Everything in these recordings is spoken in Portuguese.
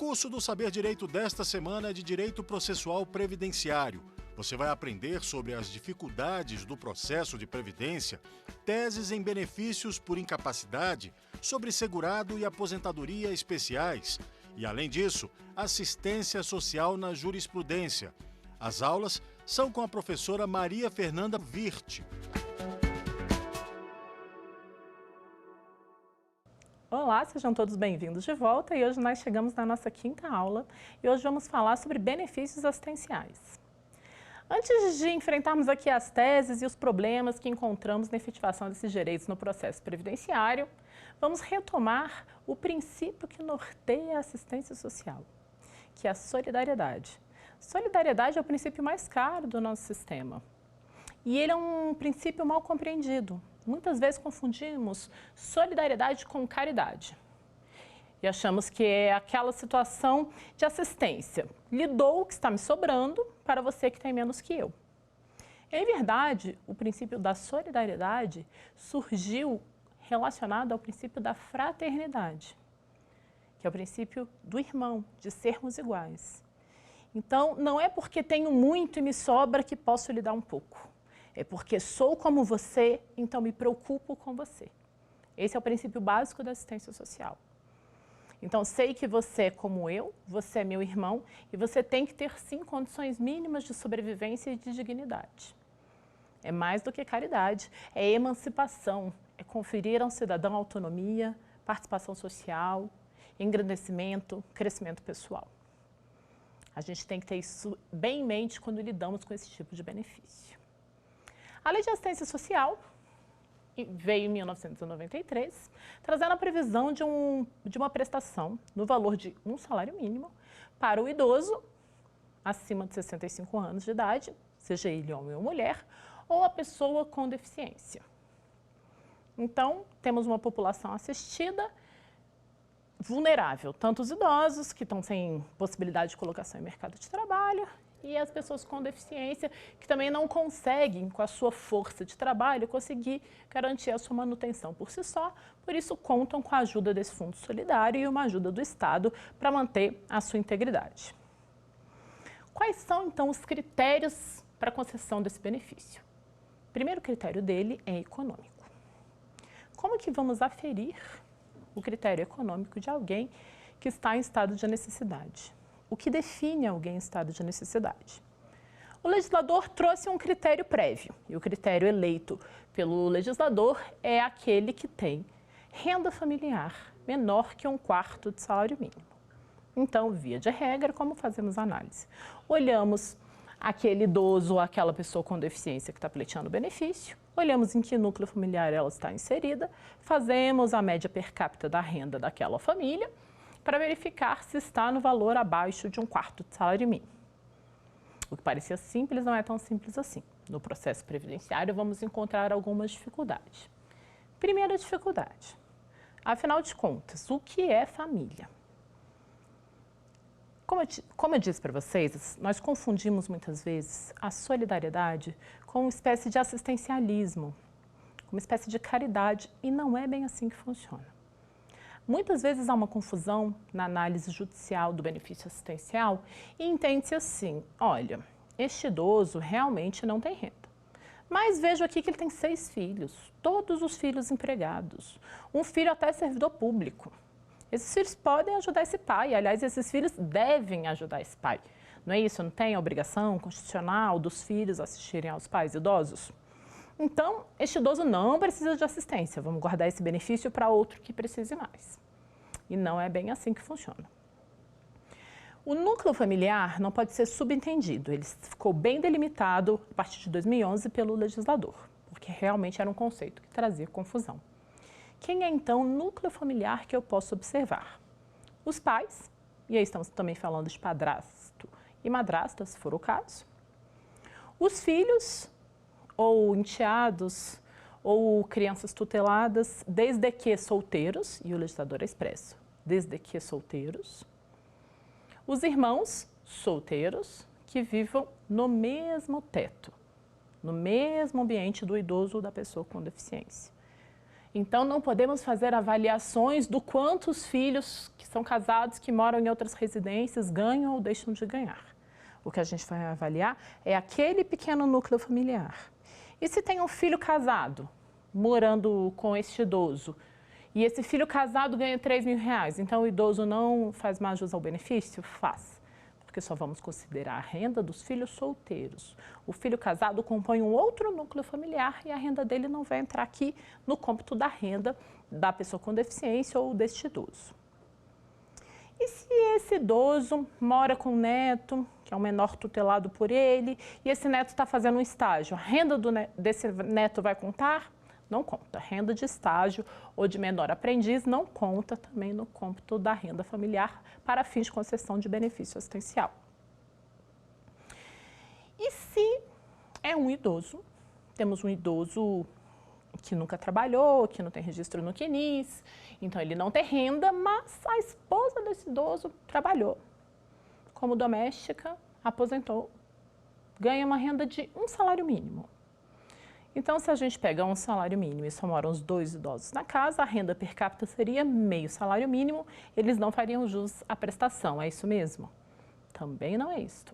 curso do Saber Direito desta semana é de Direito Processual Previdenciário. Você vai aprender sobre as dificuldades do processo de previdência, teses em benefícios por incapacidade, sobre segurado e aposentadoria especiais e, além disso, assistência social na jurisprudência. As aulas são com a professora Maria Fernanda Virte. Olá, sejam todos bem-vindos de volta e hoje nós chegamos na nossa quinta aula e hoje vamos falar sobre benefícios assistenciais. Antes de enfrentarmos aqui as teses e os problemas que encontramos na efetivação desses direitos no processo previdenciário, vamos retomar o princípio que norteia a assistência social, que é a solidariedade. Solidariedade é o princípio mais caro do nosso sistema e ele é um princípio mal compreendido. Muitas vezes confundimos solidariedade com caridade e achamos que é aquela situação de assistência. Lhe dou o que está me sobrando para você que tem menos que eu. Em verdade, o princípio da solidariedade surgiu relacionado ao princípio da fraternidade, que é o princípio do irmão, de sermos iguais. Então, não é porque tenho muito e me sobra que posso lhe dar um pouco. É porque sou como você, então me preocupo com você. Esse é o princípio básico da assistência social. Então, sei que você é como eu, você é meu irmão e você tem que ter, sim, condições mínimas de sobrevivência e de dignidade. É mais do que caridade, é emancipação, é conferir ao cidadão autonomia, participação social, engrandecimento, crescimento pessoal. A gente tem que ter isso bem em mente quando lidamos com esse tipo de benefício. A Lei de Assistência Social veio em 1993, trazendo a previsão de uma prestação no valor de um salário mínimo para o idoso acima de 65 anos de idade, seja ele homem ou mulher, ou a pessoa com deficiência. Então, temos uma população assistida vulnerável, tanto os idosos, que estão sem possibilidade de colocação em mercado de trabalho, e as pessoas com deficiência, que também não conseguem, com a sua força de trabalho, conseguir garantir a sua manutenção por si só, por isso contam com a ajuda desse fundo solidário e uma ajuda do Estado para manter a sua integridade. Quais são, então, os critérios para a concessão desse benefício? O primeiro critério dele é econômico. Como que vamos aferir o critério econômico de alguém que está em estado de necessidade? O que define alguém em estado de necessidade? O legislador trouxe um critério prévio, e o critério eleito pelo legislador é aquele que tem renda familiar menor que 1/4 de salário mínimo. Então, via de regra, como fazemos a análise? Olhamos aquele idoso ou aquela pessoa com deficiência que está pleiteando benefício, olhamos em que núcleo familiar ela está inserida, fazemos a média per capita da renda daquela família, para verificar se está no valor abaixo de 1/4 de salário mínimo. O que parecia simples não é tão simples assim. No processo previdenciário, vamos encontrar algumas dificuldades. Primeira dificuldade, afinal de contas, o que é família? Como eu disse para vocês, nós confundimos muitas vezes a solidariedade com uma espécie de assistencialismo, uma espécie de caridade, e não é bem assim que funciona. Muitas vezes há uma confusão na análise judicial do benefício assistencial e entende-se assim: olha, este idoso realmente não tem renda, mas vejo aqui que ele tem 6 filhos, todos os filhos empregados, um filho até servidor público. Esses filhos podem ajudar esse pai, aliás, esses filhos devem ajudar esse pai. Não é isso? Não tem a obrigação constitucional dos filhos assistirem aos pais idosos? Então, este idoso não precisa de assistência, vamos guardar esse benefício para outro que precise mais. E não é bem assim que funciona. O núcleo familiar não pode ser subentendido, ele ficou bem delimitado a partir de 2011 pelo legislador, porque realmente era um conceito que trazia confusão. Quem é então o núcleo familiar que eu posso observar? Os pais, e aí estamos também falando de padrasto e madrasta, se for o caso. Os filhos, ou enteados, ou crianças tuteladas, desde que solteiros, e o legislador é expresso, desde que solteiros. Os irmãos solteiros que vivam no mesmo teto, no mesmo ambiente do idoso ou da pessoa com deficiência. Então, não podemos fazer avaliações do quanto os filhos que são casados, que moram em outras residências, ganham ou deixam de ganhar. O que a gente vai avaliar é aquele pequeno núcleo familiar. E se tem um filho casado, morando com este idoso, e esse filho casado ganha R$3.000, então o idoso não faz mais jus ao benefício? Faz, porque só vamos considerar a renda dos filhos solteiros. O filho casado compõe um outro núcleo familiar e a renda dele não vai entrar aqui no cômputo da renda da pessoa com deficiência ou deste idoso. E se esse idoso mora com um neto, que é um menor tutelado por ele, e esse neto está fazendo um estágio, a renda desse neto vai contar? Não conta. Renda de estágio ou de menor aprendiz não conta também no cômputo da renda familiar para fins de concessão de benefício assistencial. E se é um idoso, temos um idoso que nunca trabalhou, que não tem registro no CNIS, então ele não tem renda, mas a esposa desse idoso trabalhou como doméstica, aposentou, ganha uma renda de um salário mínimo. Então, se a gente pega um salário mínimo e só moram os dois idosos na casa, a renda per capita seria meio salário mínimo, eles não fariam jus à prestação, é isso mesmo? Também não é isto.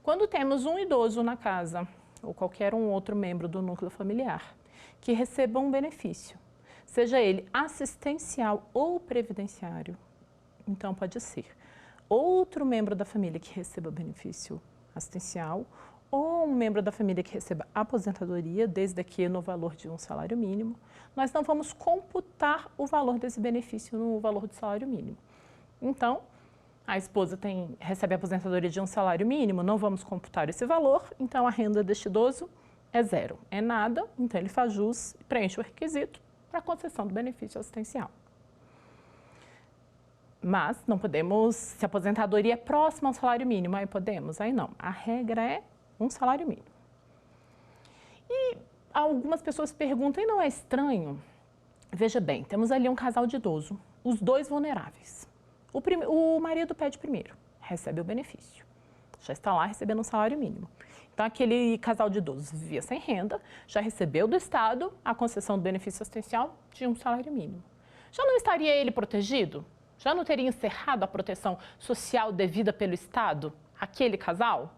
Quando temos um idoso na casa, ou qualquer um outro membro do núcleo familiar, que receba um benefício, seja ele assistencial ou previdenciário, então pode ser outro membro da família que receba benefício assistencial ou um membro da família que receba aposentadoria, desde que no valor de um salário mínimo, nós não vamos computar o valor desse benefício no valor do salário mínimo. Então, a esposa recebe a aposentadoria de um salário mínimo, não vamos computar esse valor, então a renda deste idoso é zero, é nada, então ele faz jus e preenche o requisito para a concessão do benefício assistencial. Mas não podemos, se a aposentadoria é próxima ao salário mínimo, aí podemos, aí não. A regra é um salário mínimo. E algumas pessoas perguntam, e não é estranho? Veja bem, temos ali um casal de idoso, os dois vulneráveis. O marido pede primeiro, recebe o benefício, já está lá recebendo um salário mínimo. Então, aquele casal de idosos vivia sem renda, já recebeu do Estado a concessão do benefício assistencial de um salário mínimo. Já não estaria ele protegido? Já não teria encerrado a proteção social devida pelo Estado, aquele casal?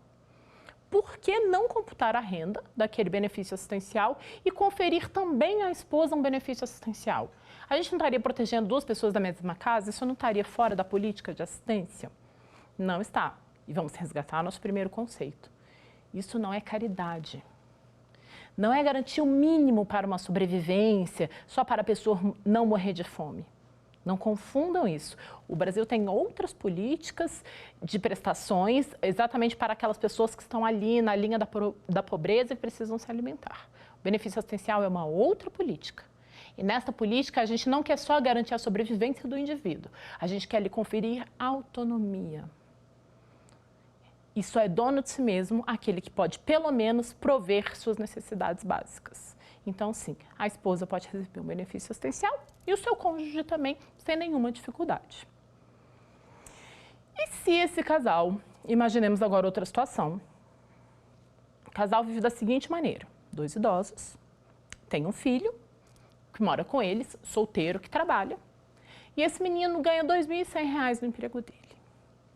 Por que não computar a renda daquele benefício assistencial e conferir também à esposa um benefício assistencial? A gente não estaria protegendo duas pessoas da mesma casa? Isso não estaria fora da política de assistência? Não está. E vamos resgatar nosso primeiro conceito. Isso não é caridade. Não é garantir o mínimo para uma sobrevivência, só para a pessoa não morrer de fome. Não confundam isso. O Brasil tem outras políticas de prestações exatamente para aquelas pessoas que estão ali na linha da pobreza e precisam se alimentar. O benefício assistencial é uma outra política. E nesta política, a gente não quer só garantir a sobrevivência do indivíduo, a gente quer lhe conferir autonomia. Isso é dono de si mesmo, aquele que pode, pelo menos, prover suas necessidades básicas. Então, sim, a esposa pode receber um benefício assistencial e o seu cônjuge também, sem nenhuma dificuldade. E se esse casal, imaginemos agora outra situação, o casal vive da seguinte maneira, dois idosos, tem um filho que mora com eles, solteiro, que trabalha, e esse menino ganha R$2.100 no emprego dele.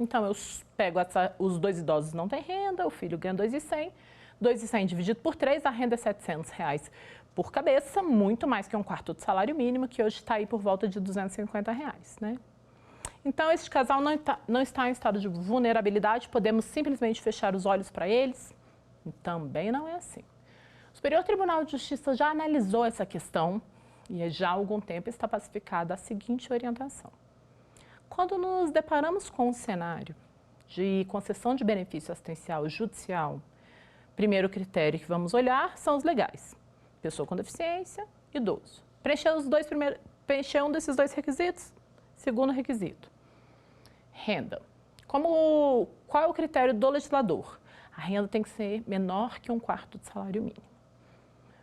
Então, eu pego os dois idosos não têm renda, o filho ganha R$2.100, R$2.100 dividido por 3, a renda é R$700 por cabeça, muito mais que um quarto do salário mínimo, que hoje está aí por volta de R$250, né? Então, esse casal não está em estado de vulnerabilidade, podemos simplesmente fechar os olhos para eles? Também não é assim. O Superior Tribunal de Justiça já analisou essa questão e já há algum tempo está pacificada a seguinte orientação. Quando nos deparamos com um cenário de concessão de benefício assistencial judicial, primeiro critério que vamos olhar são os legais. Pessoa com deficiência, idoso. Preencher um desses dois requisitos? Segundo requisito. Renda. Qual é o critério do legislador? A renda tem que ser menor que um quarto do salário mínimo.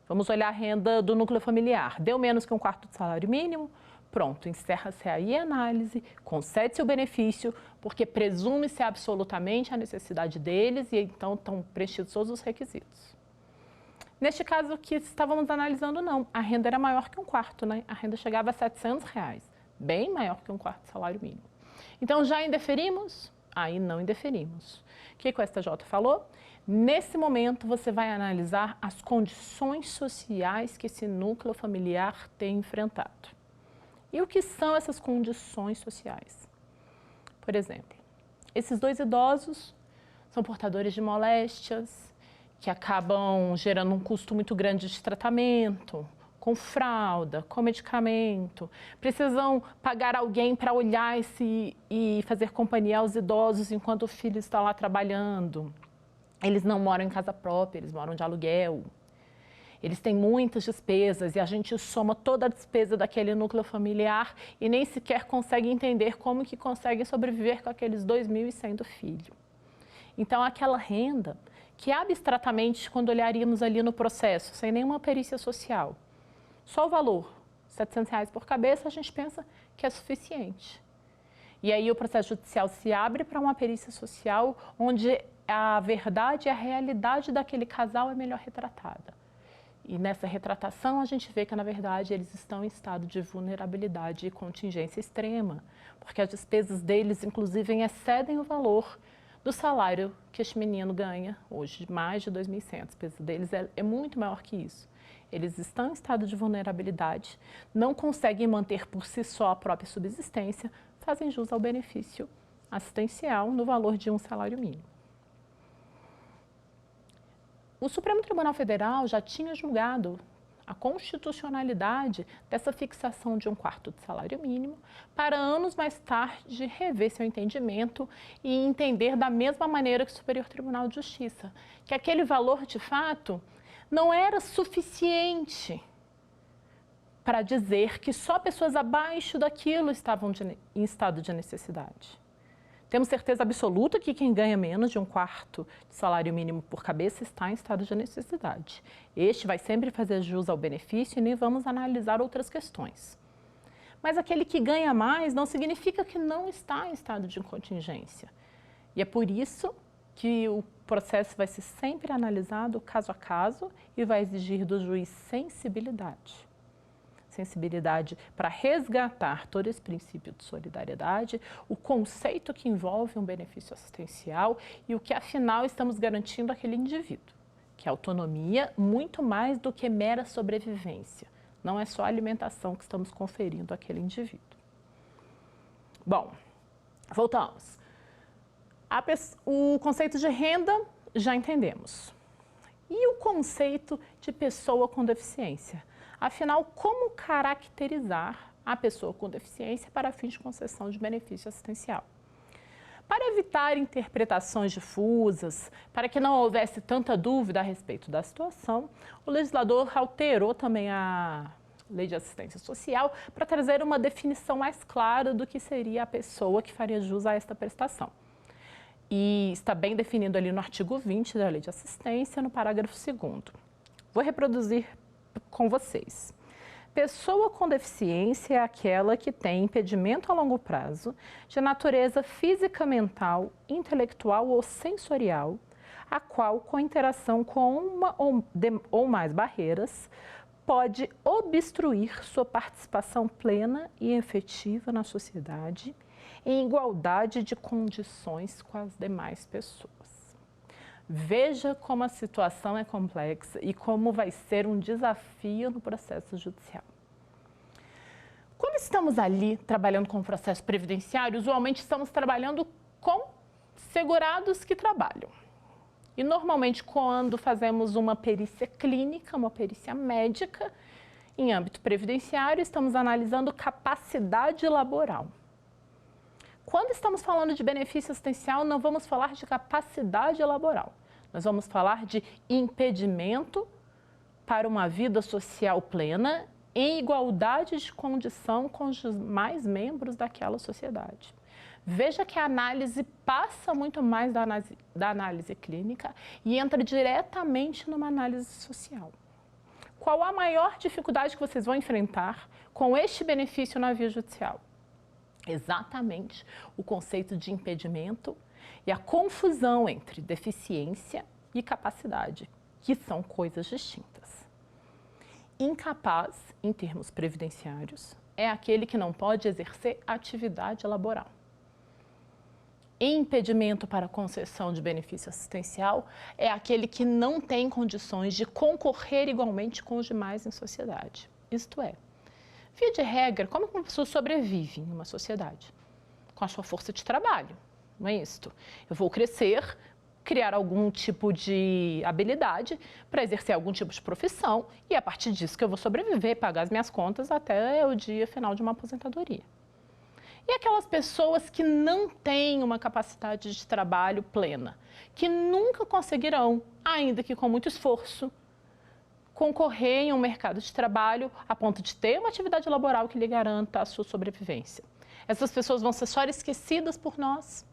Vamos olhar a renda do núcleo familiar. Deu menos que um quarto do salário mínimo? Pronto, encerra-se aí a análise, concede-se o benefício, porque presume-se absolutamente a necessidade deles e então estão preenchidos todos os requisitos. Neste caso que estávamos analisando, não. A renda era maior que um quarto, né? A renda chegava a R$700, bem maior que um quarto do salário mínimo. Então, já indeferimos? Aí não indeferimos. O que o STJ falou? Nesse momento, você vai analisar as condições sociais que esse núcleo familiar tem enfrentado. E o que são essas condições sociais? Por exemplo, esses dois idosos são portadores de moléstias, que acabam gerando um custo muito grande de tratamento, com fralda, com medicamento, precisam pagar alguém para olhar e fazer companhia aos idosos enquanto o filho está lá trabalhando. Eles não moram em casa própria, eles moram de aluguel. Eles têm muitas despesas e a gente soma toda a despesa daquele núcleo familiar e nem sequer consegue entender como que conseguem sobreviver com aqueles 2.100 do filho. Então, aquela renda que abstratamente, quando olharíamos ali no processo, sem nenhuma perícia social, só o valor, R$700 por cabeça, a gente pensa que é suficiente. E aí o processo judicial se abre para uma perícia social onde a verdade e a realidade daquele casal é melhor retratada. E nessa retratação a gente vê que, na verdade, eles estão em estado de vulnerabilidade e contingência extrema, porque as despesas deles, inclusive, excedem o valor do salário que este menino ganha hoje, mais de 2.100. A despesa deles é muito maior que isso. Eles estão em estado de vulnerabilidade, não conseguem manter por si só a própria subsistência, fazem jus ao benefício assistencial no valor de um salário mínimo. O Supremo Tribunal Federal já tinha julgado a constitucionalidade dessa fixação de um quarto de salário mínimo para anos mais tarde rever seu entendimento e entender da mesma maneira que o Superior Tribunal de Justiça, que aquele valor de fato não era suficiente para dizer que só pessoas abaixo daquilo estavam em estado de necessidade. Temos certeza absoluta que quem ganha menos de um quarto de salário mínimo por cabeça está em estado de necessidade. Este vai sempre fazer jus ao benefício e nem vamos analisar outras questões. Mas aquele que ganha mais não significa que não está em estado de contingência. E é por isso que o processo vai ser sempre analisado caso a caso e vai exigir do juiz sensibilidade. Sensibilidade para resgatar todo esse princípio de solidariedade, o conceito que envolve um benefício assistencial e o que, afinal, estamos garantindo àquele indivíduo, que é autonomia muito mais do que mera sobrevivência. Não é só a alimentação que estamos conferindo àquele indivíduo. Bom, voltamos. O conceito de renda já entendemos. E o conceito de pessoa com deficiência? Afinal, como caracterizar a pessoa com deficiência para fins de concessão de benefício assistencial? Para evitar interpretações difusas, para que não houvesse tanta dúvida a respeito da situação, o legislador alterou também a Lei de Assistência Social para trazer uma definição mais clara do que seria a pessoa que faria jus a esta prestação. E está bem definido ali no artigo 20 da Lei de Assistência, no parágrafo 2º. Vou reproduzir com vocês. Pessoa com deficiência é aquela que tem impedimento a longo prazo de natureza física, mental, intelectual ou sensorial, a qual, com interação com uma ou mais barreiras, pode obstruir sua participação plena e efetiva na sociedade, em igualdade de condições com as demais pessoas. Veja como a situação é complexa e como vai ser um desafio no processo judicial. Quando estamos ali trabalhando com o processo previdenciário, usualmente estamos trabalhando com segurados que trabalham. E normalmente quando fazemos uma perícia clínica, uma perícia médica, em âmbito previdenciário, estamos analisando capacidade laboral. Quando estamos falando de benefício assistencial, não vamos falar de capacidade laboral. Nós vamos falar de impedimento para uma vida social plena em igualdade de condição com os demais membros daquela sociedade. Veja que a análise passa muito mais da análise clínica e entra diretamente numa análise social. Qual a maior dificuldade que vocês vão enfrentar com este benefício na via judicial? Exatamente o conceito de impedimento e a confusão entre deficiência e capacidade, que são coisas distintas. Incapaz, em termos previdenciários, é aquele que não pode exercer atividade laboral. Impedimento para concessão de benefício assistencial é aquele que não tem condições de concorrer igualmente com os demais em sociedade. Isto é, via de regra, como uma pessoa sobrevive em uma sociedade? Com a sua força de trabalho, não é isto? Eu vou crescer, criar algum tipo de habilidade para exercer algum tipo de profissão e a partir disso que eu vou sobreviver, pagar as minhas contas até o dia final de uma aposentadoria. E aquelas pessoas que não têm uma capacidade de trabalho plena, que nunca conseguirão, ainda que com muito esforço, concorrer em um mercado de trabalho a ponto de ter uma atividade laboral que lhe garanta a sua sobrevivência. Essas pessoas vão ser só esquecidas por nós.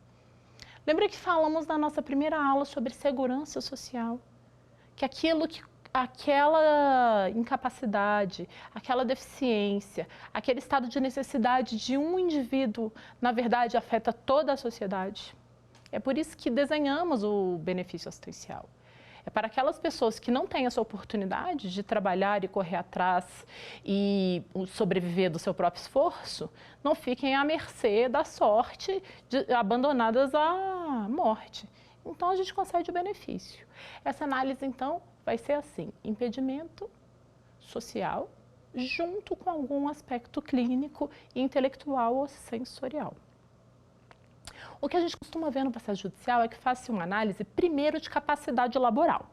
Lembra que falamos na nossa primeira aula sobre segurança social? Que aquela incapacidade, aquela deficiência, aquele estado de necessidade de um indivíduo, na verdade, afeta toda a sociedade. É por isso que desenhamos o benefício assistencial. É para aquelas pessoas que não têm essa oportunidade de trabalhar e correr atrás e sobreviver do seu próprio esforço, não fiquem à mercê da sorte, abandonadas à morte. Então, a gente concede o benefício. Essa análise, então, vai ser assim, impedimento social junto com algum aspecto clínico, intelectual ou sensorial. O que a gente costuma ver no processo judicial é que faz-se uma análise primeiro de capacidade laboral.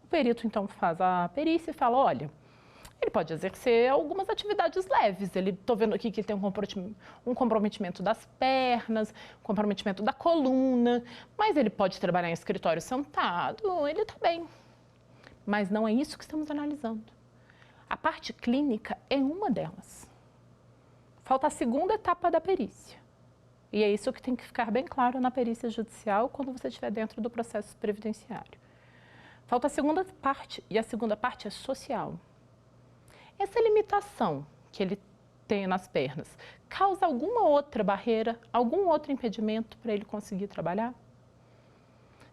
O perito, então, faz a perícia e fala, olha, ele pode exercer algumas atividades leves. Estou vendo aqui que ele tem um comprometimento das pernas, um comprometimento da coluna, mas ele pode trabalhar em escritório sentado, ele está bem. Mas não é isso que estamos analisando. A parte clínica é uma delas. Falta a segunda etapa da perícia. E é isso que tem que ficar bem claro na perícia judicial quando você estiver dentro do processo previdenciário. Falta a segunda parte, e a segunda parte é social. Essa limitação que ele tem nas pernas causa alguma outra barreira, algum outro impedimento para ele conseguir trabalhar?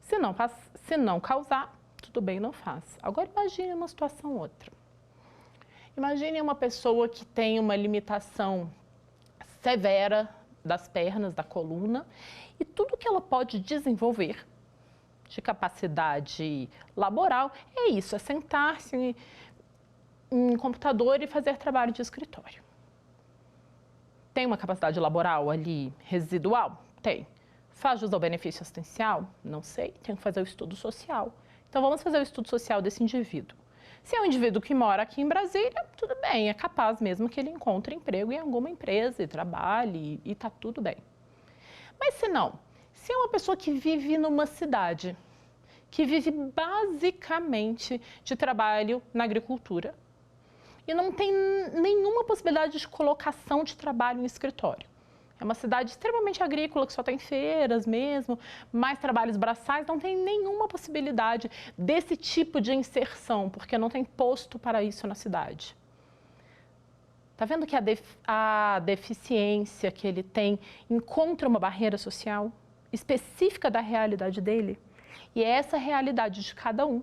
Se não causar, tudo bem, não faz. Agora imagine uma situação outra. Imagine uma pessoa que tem uma limitação severa das pernas, da coluna, e tudo que ela pode desenvolver de capacidade laboral é isso, é sentar-se em um computador e fazer trabalho de escritório. Tem uma capacidade laboral ali residual? Tem. Faz jus ao benefício assistencial? Não sei, tem que fazer o estudo social. Então, vamos fazer o estudo social desse indivíduo. Se é um indivíduo que mora aqui em Brasília, tudo bem, é capaz mesmo que ele encontre emprego em alguma empresa e trabalhe e está tudo bem. Mas se não, se é uma pessoa que vive numa cidade, que vive basicamente de trabalho na agricultura e não tem nenhuma possibilidade de colocação de trabalho em escritório. É uma cidade extremamente agrícola, que só tem feiras mesmo, mais trabalhos braçais, não tem nenhuma possibilidade desse tipo de inserção, porque não tem posto para isso na cidade. Está vendo que a deficiência que ele tem encontra uma barreira social específica da realidade dele? E é essa realidade de cada um,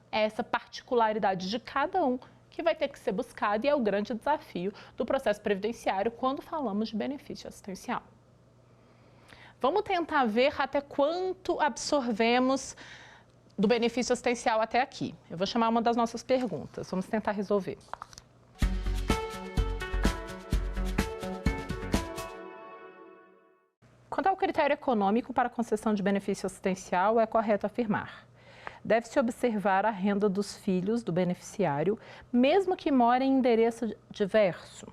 é essa particularidade de cada um que vai ter que ser buscado e é o grande desafio do processo previdenciário quando falamos de benefício assistencial. Vamos tentar ver até quanto absorvemos do benefício assistencial até aqui. Eu vou chamar uma das nossas perguntas, vamos tentar resolver. Quanto ao critério econômico para a concessão de benefício assistencial, é correto afirmar: deve-se observar a renda dos filhos do beneficiário, mesmo que morem em endereço diverso.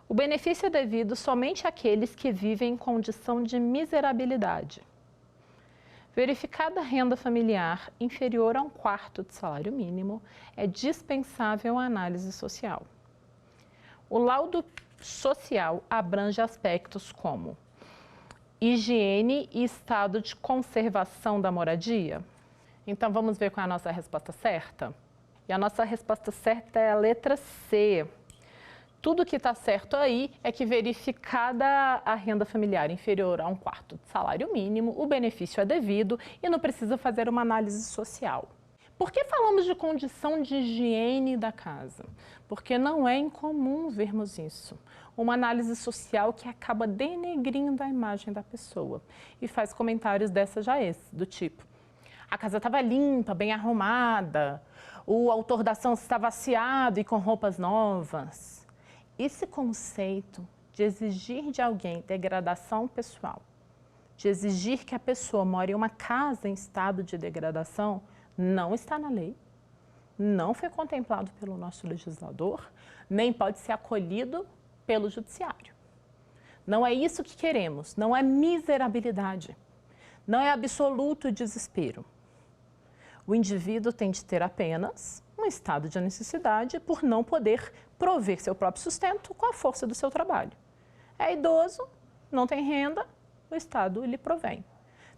O benefício é devido somente àqueles que vivem em condição de miserabilidade. Verificada a renda familiar inferior a 1/4 do salário mínimo, é dispensável a análise social. O laudo social abrange aspectos como higiene e estado de conservação da moradia. Então, vamos ver qual é a nossa resposta certa? E a nossa resposta certa é a letra C. Tudo que está certo aí é que, verificada a renda familiar inferior a 1/4 do salário mínimo, o benefício é devido e não precisa fazer uma análise social. Por que falamos de condição de higiene da casa? Porque não é incomum vermos isso. Uma análise social que acaba denegrindo a imagem da pessoa e faz comentários dessa já esse, do tipo: a casa estava limpa, bem arrumada, o autor da ação estava aciado e com roupas novas. Esse conceito de exigir de alguém degradação pessoal, de exigir que a pessoa more em uma casa em estado de degradação, não está na lei, não foi contemplado pelo nosso legislador, nem pode ser acolhido pelo judiciário. Não é isso que queremos, não é miserabilidade, não é absoluto desespero. O indivíduo tem de ter apenas um estado de necessidade por não poder prover seu próprio sustento com a força do seu trabalho. É idoso, não tem renda, o Estado lhe provém.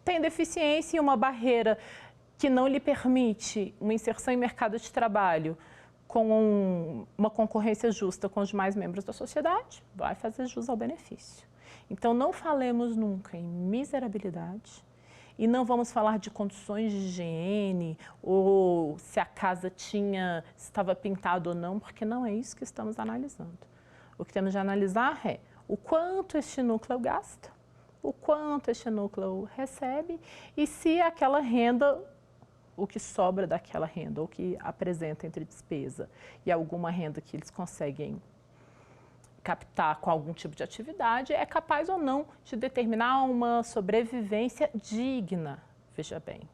Tem deficiência e uma barreira que não lhe permite uma inserção em mercado de trabalho com uma concorrência justa com os demais membros da sociedade, vai fazer jus ao benefício. Então, não falemos nunca em miserabilidade e não vamos falar de condições de higiene ou se a casa estava pintada ou não, porque não é isso que estamos analisando. O que temos de analisar é o quanto este núcleo gasta, o quanto este núcleo recebe e se aquela renda, o que sobra daquela renda, ou que apresenta entre despesa e alguma renda que eles conseguem captar com algum tipo de atividade, é capaz ou não de determinar uma sobrevivência digna, veja bem.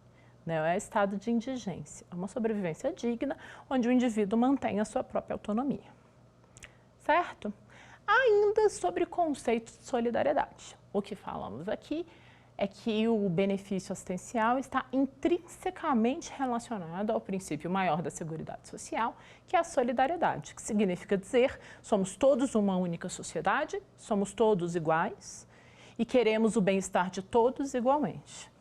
Não é estado de indigência, é uma sobrevivência digna onde o indivíduo mantém a sua própria autonomia. Certo? Ainda sobre o conceito de solidariedade. O que falamos aqui é que o benefício assistencial está intrinsecamente relacionado ao princípio maior da Seguridade Social, que é a solidariedade, que significa dizer somos todos uma única sociedade, somos todos iguais e queremos o bem-estar de todos igualmente.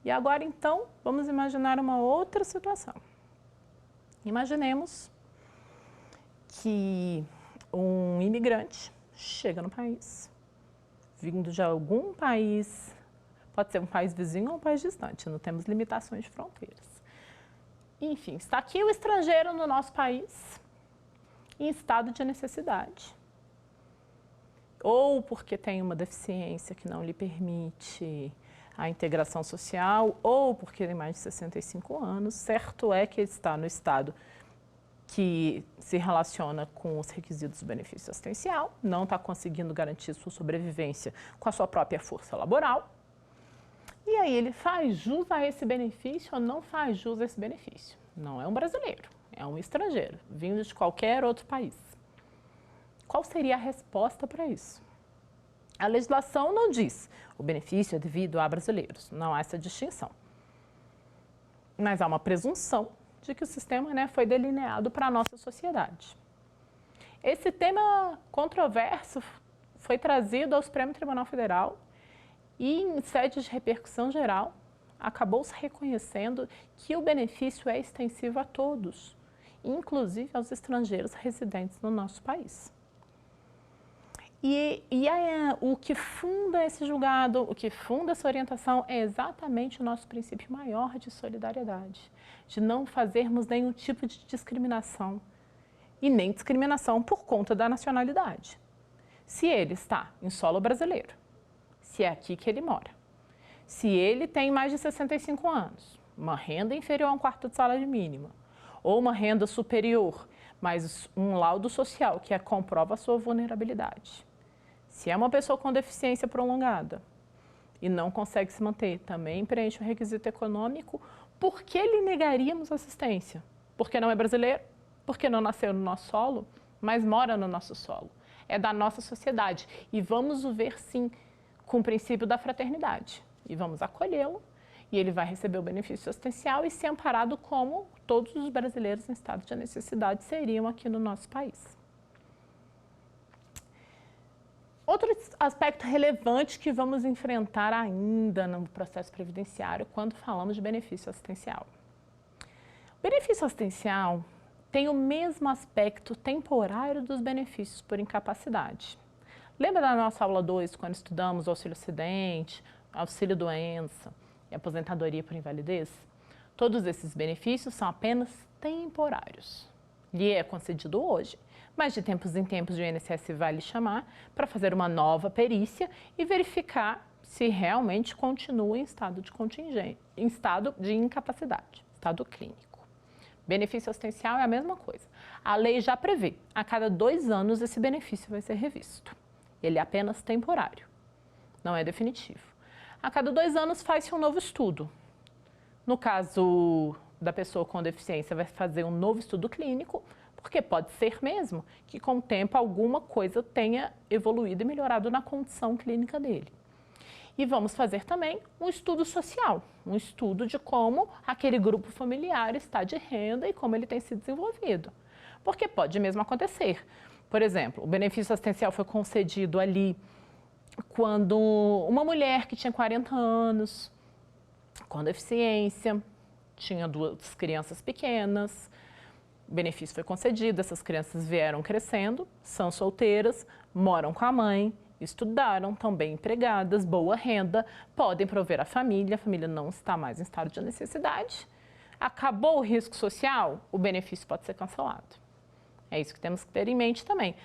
E agora, então, vamos imaginar uma outra situação. Imaginemos que um imigrante chega no país, vindo de algum país, pode ser um país vizinho ou um país distante, não temos limitações de fronteiras. Enfim, está aqui o estrangeiro no nosso país, em estado de necessidade. Ou porque tem uma deficiência que não lhe permite a integração social, ou porque tem mais de 65 anos, certo é que ele está no estado que se relaciona com os requisitos do benefício assistencial, não está conseguindo garantir sua sobrevivência com a sua própria força laboral. E aí ele faz jus a esse benefício ou não faz jus a esse benefício? Não é um brasileiro, é um estrangeiro, vindo de qualquer outro país. Qual seria a resposta para isso? A legislação não diz o benefício é devido a brasileiros, não há essa distinção. Mas há uma presunção de que o sistema, foi delineado para a nossa sociedade. Esse tema controverso foi trazido ao Supremo Tribunal Federal e, em sede de repercussão geral, acabou se reconhecendo que o benefício é extensivo a todos, inclusive aos estrangeiros residentes no nosso país. O que funda esse julgado, o que funda essa orientação é exatamente o nosso princípio maior de solidariedade, de não fazermos nenhum tipo de discriminação e nem discriminação por conta da nacionalidade. Se ele está em solo brasileiro, se é aqui que ele mora, se ele tem mais de 65 anos, uma renda inferior a um quarto de salário mínimo, ou uma renda superior, mas um laudo social que comprova a sua vulnerabilidade. Se é uma pessoa com deficiência prolongada e não consegue se manter, também preenche o requisito econômico, por que lhe negaríamos assistência? Porque não é brasileiro? Porque não nasceu no nosso solo, mas mora no nosso solo. É da nossa sociedade. E vamos o ver, sim, com o princípio da fraternidade. E vamos acolhê-lo, e ele vai receber o benefício assistencial e ser amparado como todos os brasileiros em estado de necessidade seriam aqui no nosso país. Outro aspecto relevante que vamos enfrentar ainda no processo previdenciário quando falamos de benefício assistencial. O benefício assistencial tem o mesmo aspecto temporário dos benefícios por incapacidade. Lembra da nossa aula 2, quando estudamos auxílio-acidente, auxílio-doença e aposentadoria por invalidez? Todos esses benefícios são apenas temporários. Lhe é concedido hoje, mas de tempos em tempos o INSS vai lhe chamar para fazer uma nova perícia e verificar se realmente continua em estado de contingência, em estado de incapacidade, estado clínico. Benefício assistencial é a mesma coisa. A lei já prevê, a cada 2 anos esse benefício vai ser revisto. Ele é apenas temporário, não é definitivo. A cada 2 anos faz-se um novo estudo. No caso da pessoa com deficiência, vai fazer um novo estudo clínico, porque pode ser mesmo que com o tempo alguma coisa tenha evoluído e melhorado na condição clínica dele. E vamos fazer também um estudo social, um estudo de como aquele grupo familiar está de renda e como ele tem se desenvolvido. Porque pode mesmo acontecer. Por exemplo, o benefício assistencial foi concedido ali quando uma mulher que tinha 40 anos, com deficiência, tinha 2 crianças pequenas, o benefício foi concedido, essas crianças vieram crescendo, são solteiras, moram com a mãe, estudaram, estão bem empregadas, boa renda, podem prover a família não está mais em estado de necessidade. Acabou o risco social, o benefício pode ser cancelado. É isso que temos que ter em mente também.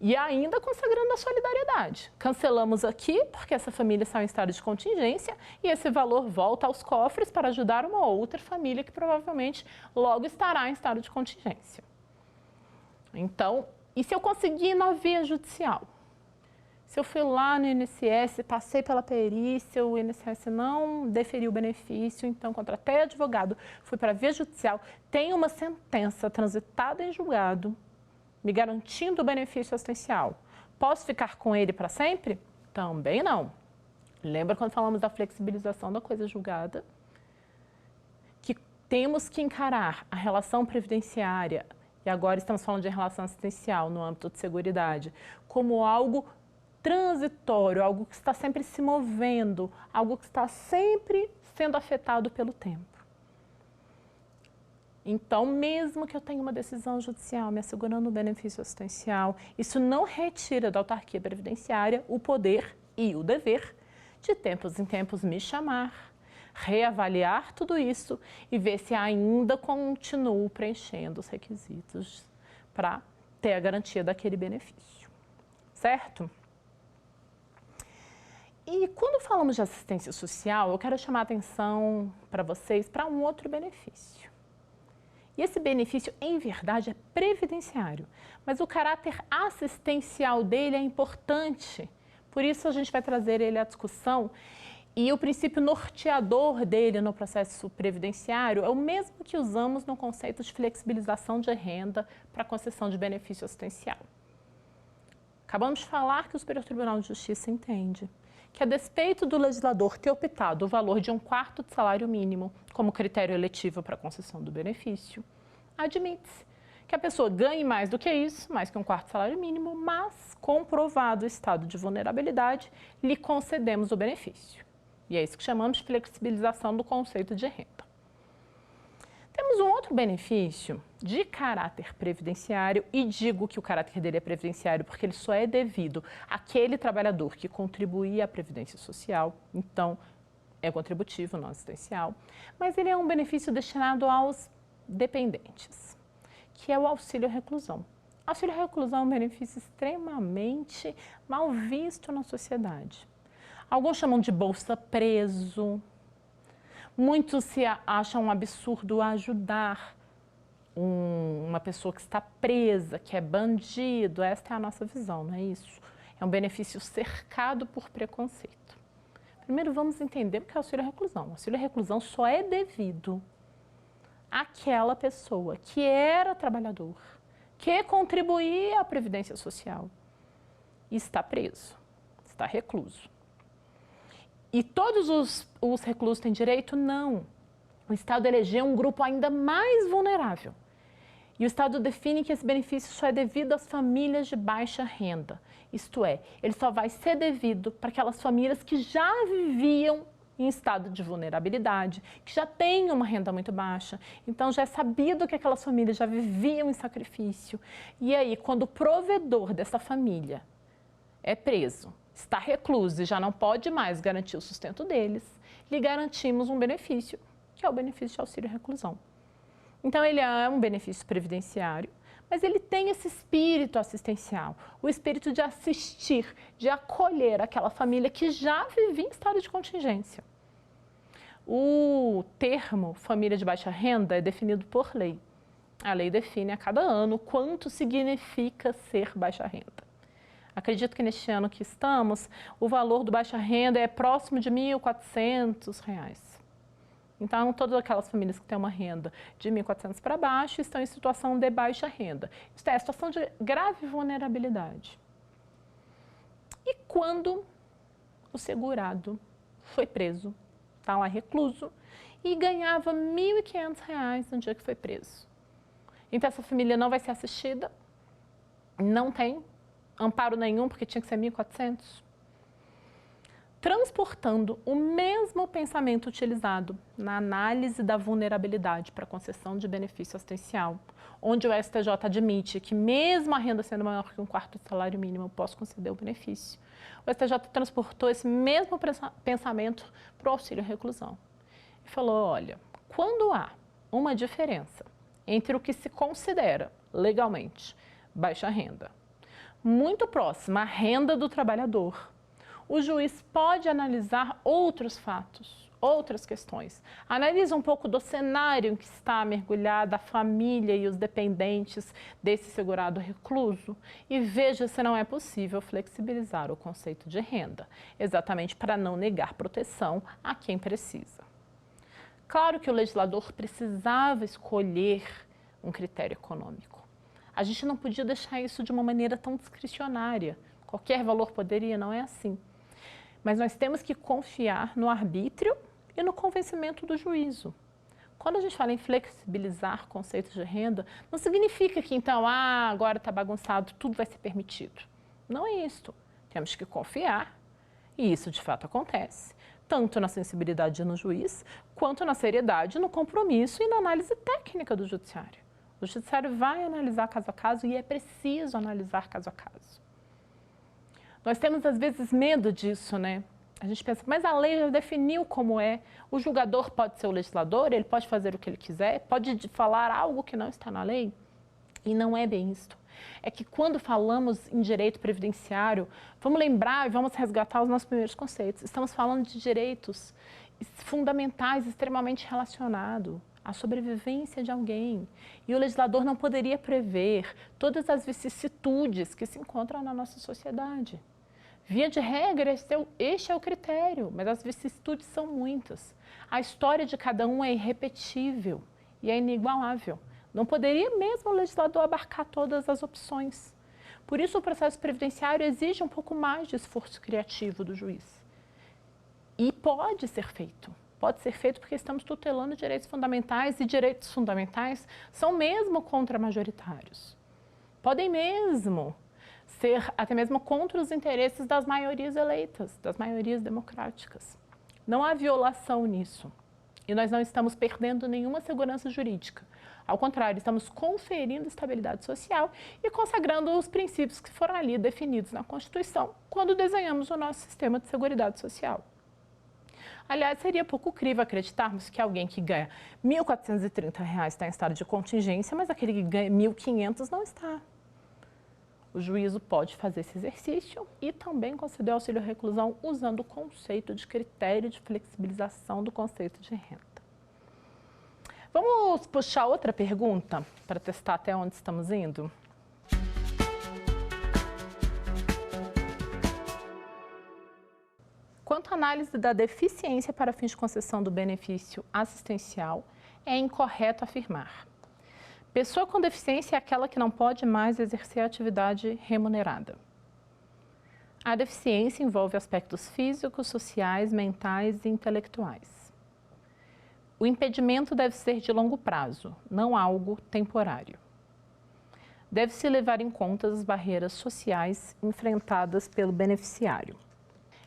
E ainda consagrando a solidariedade. Cancelamos aqui porque essa família está em estado de contingência e esse valor volta aos cofres para ajudar uma outra família que provavelmente logo estará em estado de contingência. Então, e se eu conseguir na via judicial? Se eu fui lá no INSS, passei pela perícia, o INSS não deferiu o benefício, então contratei advogado, fui para a via judicial, tem uma sentença transitada em julgado, me garantindo o benefício assistencial. Posso ficar com ele para sempre? Também não. Lembra quando falamos da flexibilização da coisa julgada? Que temos que encarar a relação previdenciária, e agora estamos falando de relação assistencial no âmbito de seguridade, como algo transitório, algo que está sempre se movendo, algo que está sempre sendo afetado pelo tempo. Então, mesmo que eu tenha uma decisão judicial me assegurando o benefício assistencial, isso não retira da autarquia previdenciária o poder e o dever de tempos em tempos me chamar, reavaliar tudo isso e ver se ainda continuo preenchendo os requisitos para ter a garantia daquele benefício, certo? E quando falamos de assistência social, eu quero chamar a atenção para vocês para um outro benefício. E esse benefício, em verdade, é previdenciário, mas o caráter assistencial dele é importante. Por isso, a gente vai trazer ele à discussão. E o princípio norteador dele no processo previdenciário é o mesmo que usamos no conceito de flexibilização de renda para concessão de benefício assistencial. Acabamos de falar que o Superior Tribunal de Justiça entende que, a despeito do legislador ter optado o valor de 1/4 de salário mínimo como critério eletivo para a concessão do benefício, admite-se que a pessoa ganhe mais do que isso, mais que 1/4 de salário mínimo, mas, comprovado o estado de vulnerabilidade, lhe concedemos o benefício. E é isso que chamamos de flexibilização do conceito de renda. Temos um outro benefício de caráter previdenciário, e digo que o caráter dele é previdenciário porque ele só é devido àquele trabalhador que contribuía à Previdência Social, então é contributivo, não assistencial, mas ele é um benefício destinado aos dependentes, que é o auxílio-reclusão. Auxílio-reclusão é um benefício extremamente mal visto na sociedade. Alguns chamam de bolsa-preso. Muitos se acham um absurdo ajudar uma pessoa que está presa, que é bandido. Esta é a nossa visão, não é isso? É um benefício cercado por preconceito. Primeiro, vamos entender o que é auxílio-reclusão. Auxílio-reclusão só é devido àquela pessoa que era trabalhador, que contribuía à Previdência Social e está preso, está recluso. E todos os reclusos têm direito? Não. O Estado elegeu um grupo ainda mais vulnerável. E o Estado define que esse benefício só é devido às famílias de baixa renda. Isto é, ele só vai ser devido para aquelas famílias que já viviam em estado de vulnerabilidade, que já têm uma renda muito baixa. Então, já é sabido que aquelas famílias já viviam em sacrifício. E aí, quando o provedor dessa família é preso, está recluso e já não pode mais garantir o sustento deles, lhe garantimos um benefício que é o benefício de auxílio-reclusão. Então, ele é um benefício previdenciário, mas ele tem esse espírito assistencial, o espírito de assistir, de acolher aquela família que já vivia em estado de contingência. O termo família de baixa renda é definido por lei. A lei define a cada ano quanto significa ser baixa renda. Acredito que neste ano que estamos, o valor do baixa renda é próximo de R$ 1.400. Então, todas aquelas famílias que têm uma renda de R$ 1.400 para baixo estão em situação de baixa renda. Isso é a situação de grave vulnerabilidade. E quando o segurado foi preso, está lá recluso, e ganhava R$ 1.500 no dia que foi preso. Então, essa família não vai ser assistida, não tem amparo nenhum, porque tinha que ser 1.400. Transportando o mesmo pensamento utilizado na análise da vulnerabilidade para concessão de benefício assistencial, onde o STJ admite que mesmo a renda sendo maior que 1/4 do salário mínimo, eu posso conceder o benefício. O STJ transportou esse mesmo pensamento para o auxílio-reclusão. E falou, olha, quando há uma diferença entre o que se considera legalmente baixa renda, muito próxima à renda do trabalhador, o juiz pode analisar outros fatos, outras questões. Analisa um pouco do cenário em que está mergulhada a família e os dependentes desse segurado recluso e veja se não é possível flexibilizar o conceito de renda, exatamente para não negar proteção a quem precisa. Claro que o legislador precisava escolher um critério econômico. A gente não podia deixar isso de uma maneira tão discricionária. Qualquer valor poderia, não é assim. Mas nós temos que confiar no arbítrio e no convencimento do juízo. Quando a gente fala em flexibilizar conceitos de renda, não significa que então, agora está bagunçado, tudo vai ser permitido. Não é isso. Temos que confiar, e isso de fato acontece, tanto na sensibilidade no juiz, quanto na seriedade, no compromisso e na análise técnica do judiciário. O judiciário vai analisar caso a caso e é preciso analisar caso a caso. Nós temos, às vezes, medo disso, né? A gente pensa, mas a lei já definiu como é. O julgador pode ser o legislador, ele pode fazer o que ele quiser, pode falar algo que não está na lei. E não é bem isto. É que quando falamos em direito previdenciário, vamos lembrar e vamos resgatar os nossos primeiros conceitos. Estamos falando de direitos fundamentais, extremamente relacionados à sobrevivência de alguém. E o legislador não poderia prever todas as vicissitudes que se encontram na nossa sociedade. Via de regra, este é o critério, mas as vicissitudes são muitas. A história de cada um é irrepetível e é inigualável. Não poderia mesmo o legislador abarcar todas as opções. Por isso, o processo previdenciário exige um pouco mais de esforço criativo do juiz. E pode ser feito. Pode ser feito porque estamos tutelando direitos fundamentais e direitos fundamentais são mesmo contra-majoritários. Podem mesmo ser até mesmo contra os interesses das maiorias eleitas, das maiorias democráticas. Não há violação nisso. E nós não estamos perdendo nenhuma segurança jurídica. Ao contrário, estamos conferindo estabilidade social e consagrando os princípios que foram ali definidos na Constituição quando desenhamos o nosso sistema de seguridade social. Aliás, seria pouco crível acreditarmos que alguém que ganha R$ 1.430 está em estado de contingência, mas aquele que ganha R$ 1.500 não está. O juízo pode fazer esse exercício e também conceder auxílio-reclusão usando o conceito de critério de flexibilização do conceito de renda. Vamos puxar outra pergunta para testar até onde estamos indo? Quanto à análise da deficiência para fins de concessão do benefício assistencial, é incorreto afirmar. Pessoa com deficiência é aquela que não pode mais exercer a atividade remunerada. A deficiência envolve aspectos físicos, sociais, mentais e intelectuais. O impedimento deve ser de longo prazo, não algo temporário. Deve-se levar em conta as barreiras sociais enfrentadas pelo beneficiário.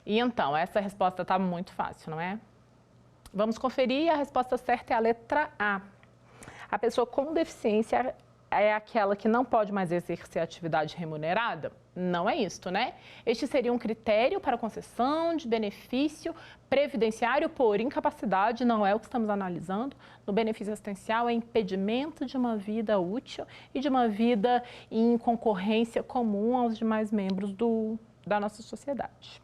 E então, essa resposta está muito fácil, não é? Vamos conferir, a resposta certa é a letra A. A pessoa com deficiência é aquela que não pode mais exercer atividade remunerada? Não é isto, né? Este seria um critério para concessão de benefício previdenciário por incapacidade, não é o que estamos analisando. No benefício assistencial é impedimento de uma vida útil e de uma vida em concorrência comum aos demais membros da nossa sociedade.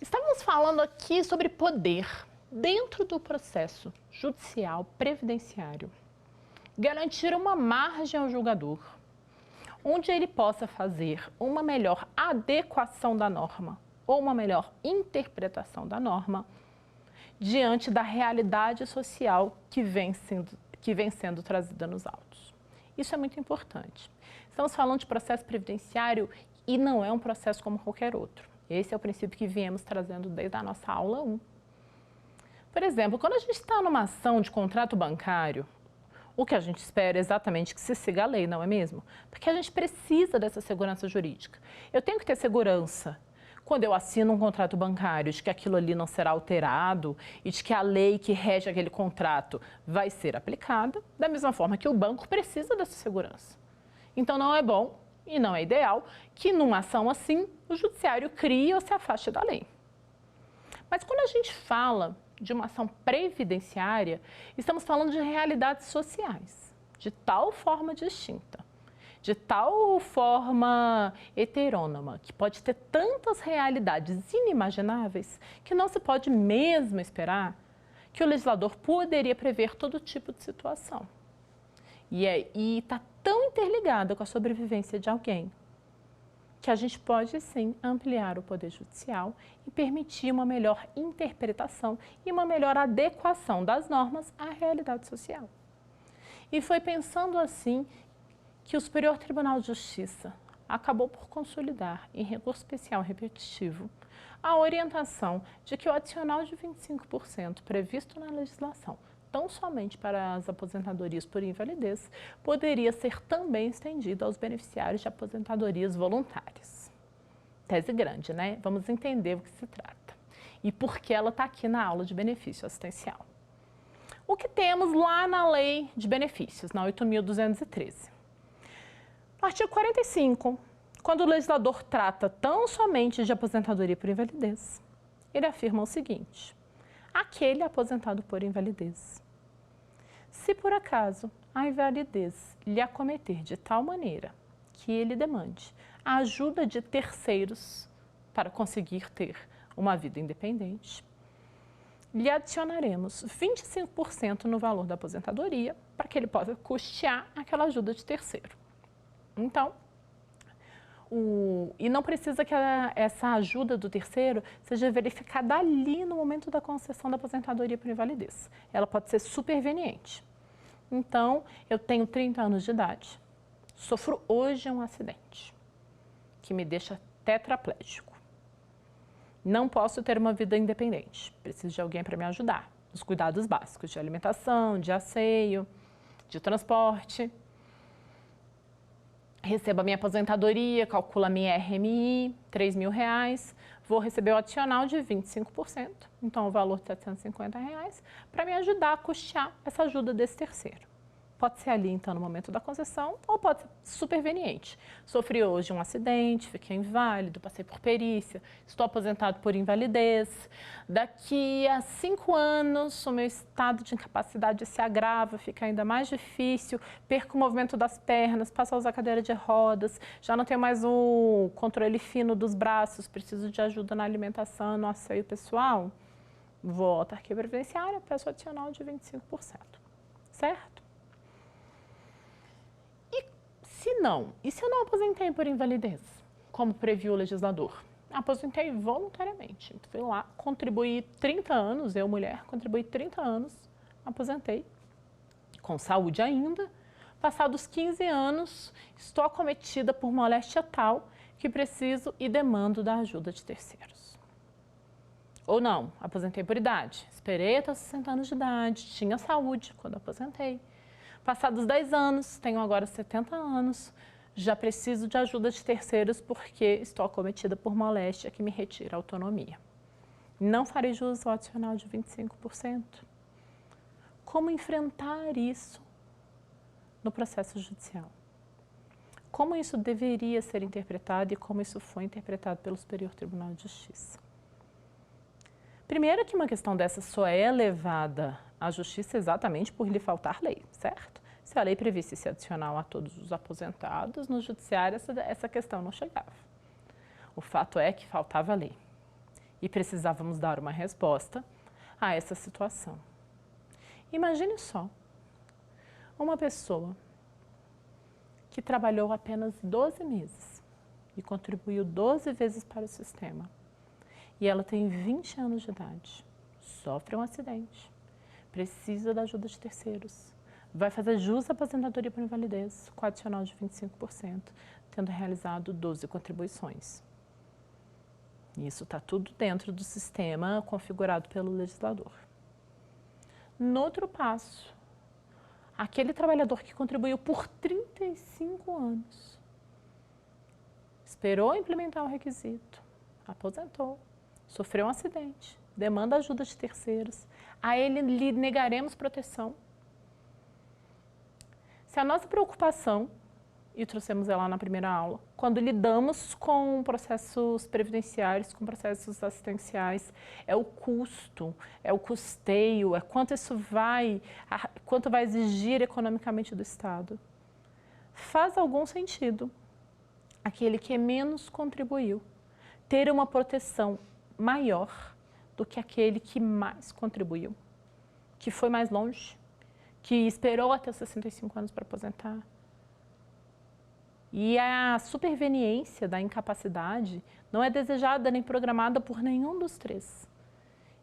Estamos falando aqui sobre poder dentro do processo judicial previdenciário. Garantir uma margem ao julgador, onde ele possa fazer uma melhor adequação da norma ou uma melhor interpretação da norma diante da realidade social que vem sendo trazida nos autos. Isso é muito importante. Estamos falando de processo previdenciário e não é um processo como qualquer outro. Esse é o princípio que viemos trazendo desde a nossa aula 1. Por exemplo, quando a gente está numa ação de contrato bancário, o que a gente espera é exatamente que se siga a lei, não é mesmo? Porque a gente precisa dessa segurança jurídica. Eu tenho que ter segurança quando eu assino um contrato bancário de que aquilo ali não será alterado e de que a lei que rege aquele contrato vai ser aplicada, da mesma forma que o banco precisa dessa segurança. Então não é bom e não é ideal que numa ação assim o judiciário crie ou se afaste da lei. Mas quando a gente fala de uma ação previdenciária, estamos falando de realidades sociais, de tal forma distinta, de tal forma heterônoma, que pode ter tantas realidades inimagináveis que não se pode mesmo esperar que o legislador poderia prever todo tipo de situação. E está tão interligada com a sobrevivência de alguém que a gente pode, sim, ampliar o poder judicial e permitir uma melhor interpretação e uma melhor adequação das normas à realidade social. E foi pensando assim que o Superior Tribunal de Justiça acabou por consolidar, em recurso especial repetitivo, a orientação de que o adicional de 25% previsto na legislação, tão somente para as aposentadorias por invalidez, poderia ser também estendido aos beneficiários de aposentadorias voluntárias. Tese grande, né? Vamos entender o que se trata e por que ela está aqui na aula de benefício assistencial. O que temos lá na Lei de Benefícios, na 8.213? No artigo 45, quando o legislador trata tão somente de aposentadoria por invalidez, ele afirma o seguinte: aquele aposentado por invalidez, se por acaso a invalidez lhe acometer de tal maneira que ele demande a ajuda de terceiros para conseguir ter uma vida independente, lhe adicionaremos 25% no valor da aposentadoria para que ele possa custear aquela ajuda de terceiro. Então, e não precisa que essa ajuda do terceiro seja verificada ali no momento da concessão da aposentadoria por invalidez. Ela pode ser superveniente. Então, eu tenho 30 anos de idade, sofro hoje um acidente que me deixa tetraplégico. Não posso ter uma vida independente, preciso de alguém para me ajudar nos cuidados básicos de alimentação, de asseio, de transporte. Recebo a minha aposentadoria, calculo a minha RMI, R$3.000, vou receber o adicional de 25%, então o valor de R$750, para me ajudar a custear essa ajuda desse terceiro. Pode ser ali, então, no momento da concessão, ou pode ser superveniente. Sofri hoje um acidente, fiquei inválido, passei por perícia, estou aposentado por invalidez. Daqui a 5 anos, o meu estado de incapacidade se agrava, fica ainda mais difícil, perco o movimento das pernas, passo a usar cadeira de rodas, já não tenho mais o controle fino dos braços, preciso de ajuda na alimentação, no asseio pessoal. Vou à autarquia previdenciária, peço adicional de 25%, certo? E se eu não aposentei por invalidez, como previu o legislador? Aposentei voluntariamente. Fui lá, contribuí 30 anos, eu mulher, contribuí 30 anos, aposentei, com saúde ainda. Passados 15 anos, estou acometida por moléstia tal que preciso e demando da ajuda de terceiros. Ou não, aposentei por idade, esperei até 60 anos de idade, tinha saúde quando aposentei. Passados 10 anos, tenho agora 70 anos, já preciso de ajuda de terceiros porque estou acometida por moléstia que me retira a autonomia. Não farei jus ao adicional de 25%. Como enfrentar isso no processo judicial. Como isso deveria ser interpretado e como isso foi interpretado pelo Superior Tribunal de Justiça. Primeiro que uma questão dessa só é levada à justiça exatamente por lhe faltar lei, certo? Se a lei previsse esse adicional a todos os aposentados, no judiciário essa questão não chegava. O fato é que faltava lei e precisávamos dar uma resposta a essa situação. Imagine só, uma pessoa que trabalhou apenas 12 meses e contribuiu 12 vezes para o sistema. E ela tem 20 anos de idade, sofre um acidente, precisa da ajuda de terceiros, vai fazer jus à aposentadoria por invalidez com adicional de 25%, tendo realizado 12 contribuições. Isso está tudo dentro do sistema configurado pelo legislador. No outro passo, aquele trabalhador que contribuiu por 35 anos, esperou implementar o requisito, aposentou, sofreu um acidente, demanda ajuda de terceiros, a ele lhe negaremos proteção. Se a nossa preocupação, e trouxemos ela na primeira aula, quando lidamos com processos previdenciários, com processos assistenciais, é o custo, é o custeio, é quanto vai exigir economicamente do Estado. Faz algum sentido aquele que menos contribuiu ter uma proteção maior do que aquele que mais contribuiu, que foi mais longe, que esperou até os 65 anos para aposentar. E a superveniência da incapacidade não é desejada nem programada por nenhum dos três.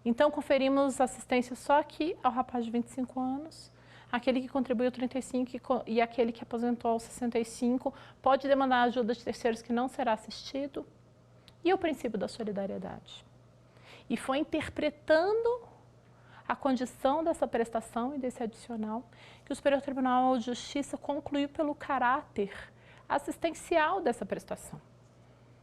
Então, conferimos assistência só aqui ao rapaz de 25 anos, aquele que contribuiu 35 e aquele que aposentou aos 65 pode demandar ajuda de terceiros que não será assistido. E o princípio da solidariedade. E foi interpretando a condição dessa prestação e desse adicional que o Superior Tribunal de Justiça concluiu pelo caráter assistencial dessa prestação.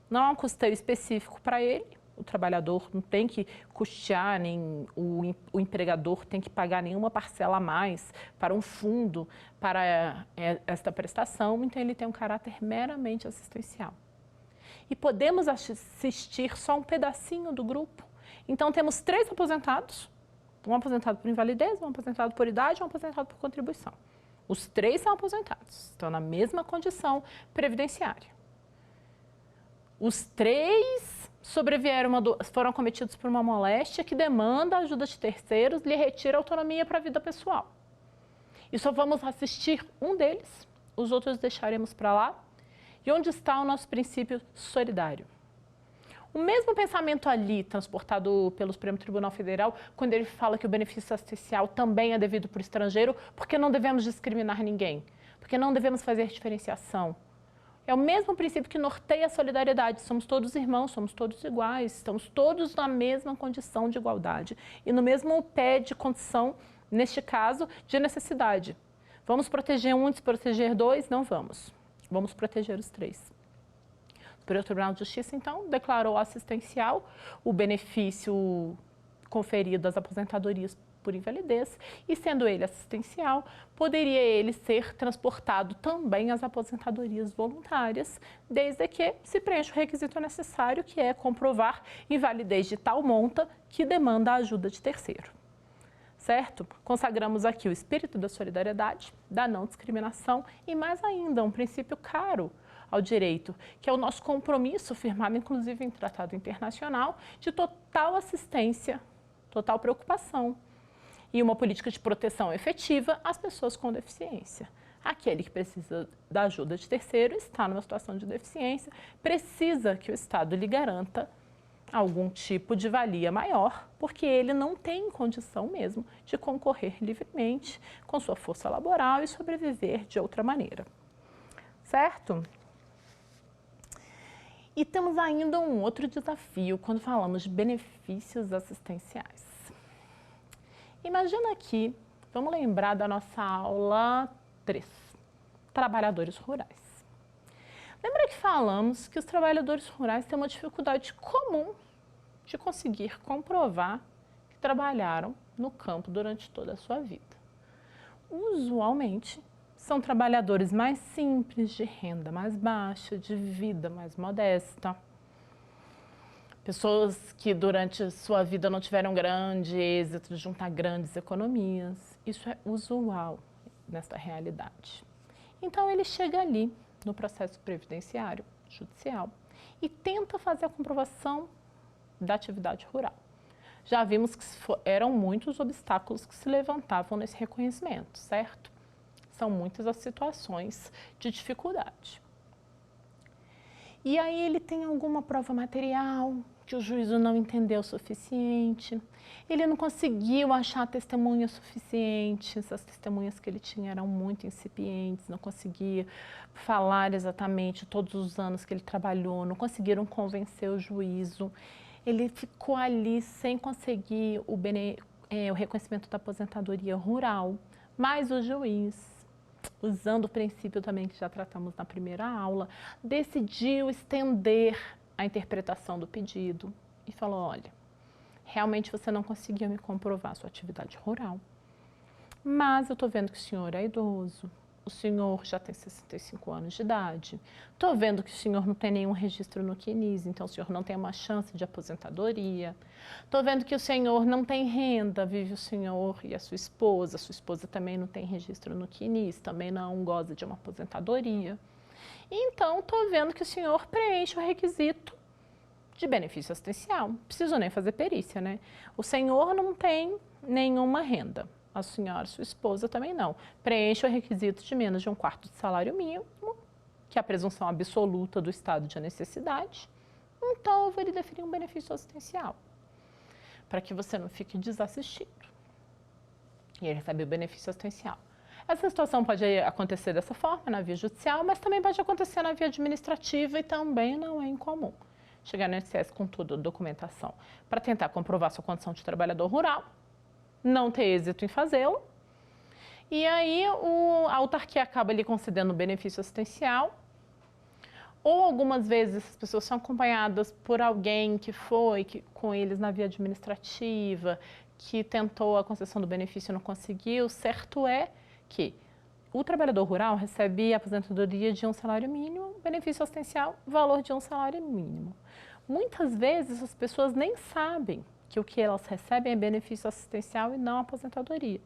Não há um custeio específico para ele, o trabalhador não tem que custear, nem o empregador tem que pagar nenhuma parcela a mais para um fundo para esta prestação, então ele tem um caráter meramente assistencial. E podemos assistir só um pedacinho do grupo. Então, temos 3 aposentados, um aposentado por invalidez, um aposentado por idade e um aposentado por contribuição. Os 3 são aposentados, estão na mesma condição previdenciária. Os 3 foram cometidos por uma moléstia que demanda a ajuda de terceiros, lhe retira autonomia para a vida pessoal. E só vamos assistir um deles, os outros deixaremos para lá. E onde está o nosso princípio solidário? O mesmo pensamento ali, transportado pelo Supremo Tribunal Federal, quando ele fala que o benefício assistencial também é devido por estrangeiro, porque não devemos discriminar ninguém, porque não devemos fazer diferenciação. É o mesmo princípio que norteia a solidariedade. Somos todos irmãos, somos todos iguais, estamos todos na mesma condição de igualdade e no mesmo pé de condição, neste caso, de necessidade. Vamos proteger um e desproteger 2? Não vamos. Vamos proteger os 3. O Superior Tribunal de Justiça, então, declarou assistencial o benefício conferido às aposentadorias por invalidez e, sendo ele assistencial, poderia ele ser transportado também às aposentadorias voluntárias, desde que se preencha o requisito necessário, que é comprovar invalidez de tal monta que demanda a ajuda de terceiro. Certo? Consagramos aqui o espírito da solidariedade, da não discriminação e, mais ainda, um princípio caro ao direito, que é o nosso compromisso, firmado inclusive em tratado internacional, de total assistência, total preocupação e uma política de proteção efetiva às pessoas com deficiência. Aquele que precisa da ajuda de terceiro está numa situação de deficiência, precisa que o Estado lhe garanta algum tipo de valia maior, porque ele não tem condição mesmo de concorrer livremente com sua força laboral e sobreviver de outra maneira. Certo? E temos ainda um outro desafio quando falamos de benefícios assistenciais. Imagina aqui, vamos lembrar da nossa aula 3, trabalhadores rurais. Lembra que falamos que os trabalhadores rurais têm uma dificuldade comum de conseguir comprovar que trabalharam no campo durante toda a sua vida. Usualmente, São trabalhadores mais simples, de renda mais baixa, de vida mais modesta. Pessoas que durante sua vida não tiveram grande êxito de juntar grandes economias. Isso é usual nesta realidade. Então ele chega ali no processo previdenciário judicial e tenta fazer a comprovação da atividade rural. Já vimos que eram muitos obstáculos que se levantavam nesse reconhecimento, certo? São muitas as situações de dificuldade. E aí ele tem alguma prova material que o juízo não entendeu o suficiente, ele não conseguiu achar testemunhas suficientes, as testemunhas que ele tinha eram muito incipientes, não conseguia falar exatamente todos os anos que ele trabalhou, não conseguiram convencer o juízo. Ele ficou ali sem conseguir o reconhecimento da aposentadoria rural, mas o juiz, usando o princípio também que já tratamos na primeira aula, decidiu estender a interpretação do pedido e falou, olha, realmente você não conseguiu me comprovar a sua atividade rural, mas eu estou vendo que o senhor é idoso, o senhor já tem 65 anos de idade, estou vendo que o senhor não tem nenhum registro no CNIS, então o senhor não tem uma chance de aposentadoria, estou vendo que o senhor não tem renda, vive o senhor e a sua esposa também não tem registro no CNIS, também não goza de uma aposentadoria. Então, estou vendo que o senhor preenche o requisito de benefício assistencial. Não preciso nem fazer perícia, né? O senhor não tem nenhuma renda. A senhora, sua esposa, também não. Preenche o requisito de menos de 1/4 de salário mínimo, que é a presunção absoluta do estado de necessidade. Então, eu vou lhe definir um benefício assistencial, para que você não fique desassistido. E ele recebe o benefício assistencial. Essa situação pode acontecer dessa forma, na via judicial, mas também pode acontecer na via administrativa e também não é incomum. Chegar no INSS com toda a documentação para tentar comprovar sua condição de trabalhador rural, não ter êxito em fazê-lo, e aí a autarquia acaba lhe concedendo o benefício assistencial, ou algumas vezes as pessoas são acompanhadas por alguém que foi com eles na via administrativa, que tentou a concessão do benefício e não conseguiu. Certo é que o trabalhador rural recebe a aposentadoria de um salário mínimo, benefício assistencial, valor de um salário mínimo. Muitas vezes as pessoas nem sabem que o que elas recebem é benefício assistencial e não aposentadoria.